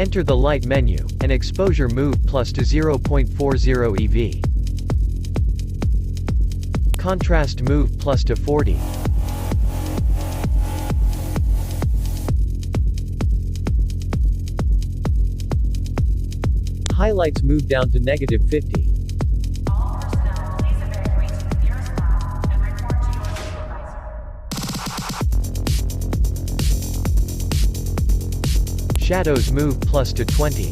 Enter the light menu, and exposure move plus to 0.40 EV. Contrast move plus to 40. Highlights move down to -50. All personnel, please evacuate to the nearest lab and report to your supervisor. Shadows move plus to 20.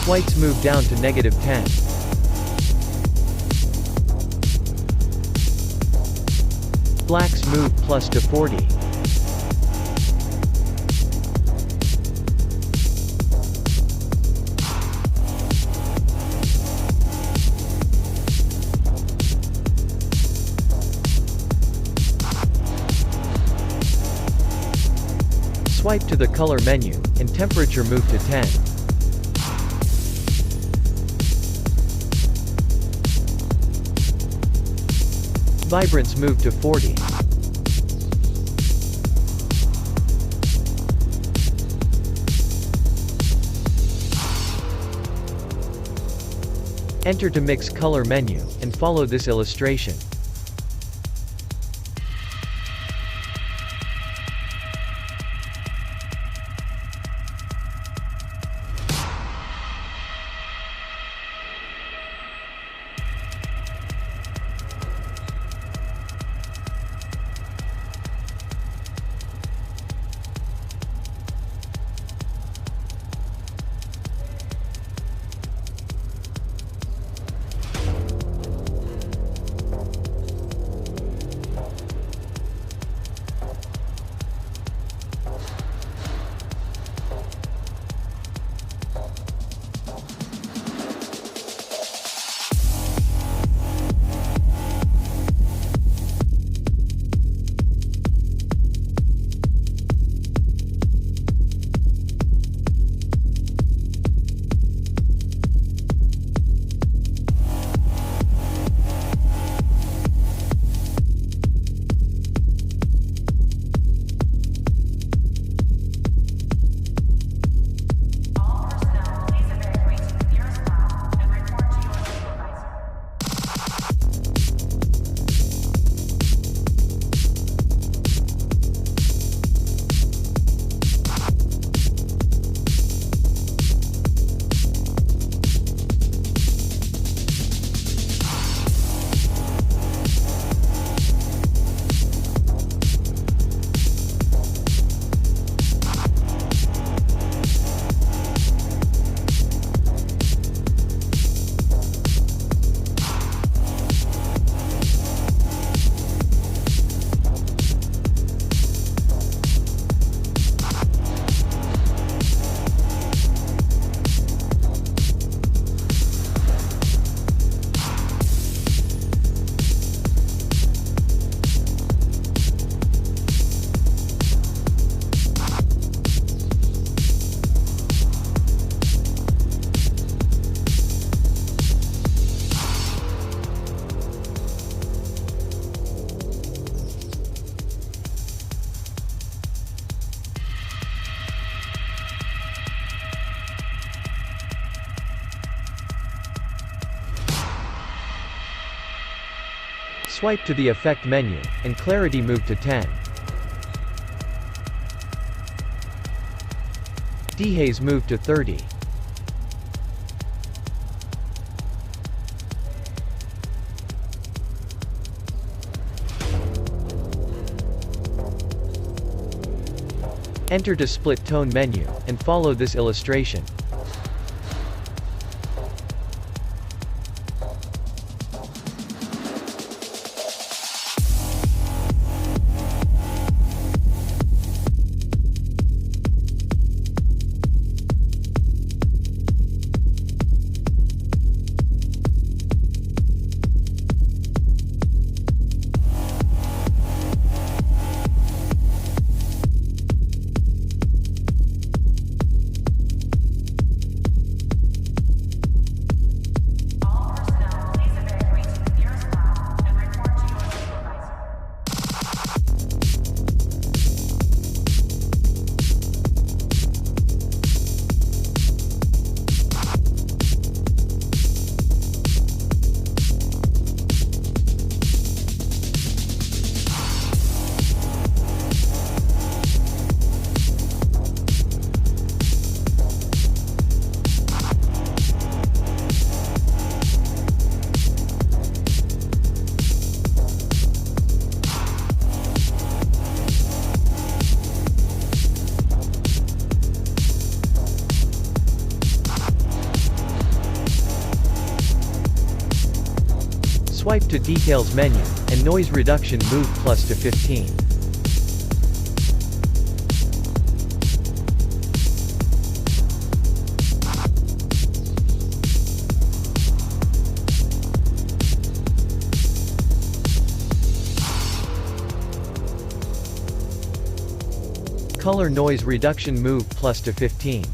Whites move down to -10. Blacks move plus to 40. Swipe to the color menu, and temperature move to 10. Vibrance move to 40. Enter to mix color menu, and follow this illustration. Swipe to the Effect menu, and Clarity move to 10. Dehaze move to 30. Enter to Split Tone menu, and follow this illustration. Swipe to Details menu, and Noise Reduction move plus to 15. Color Noise Reduction move plus to 15.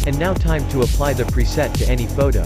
And now time to apply the preset to any photo.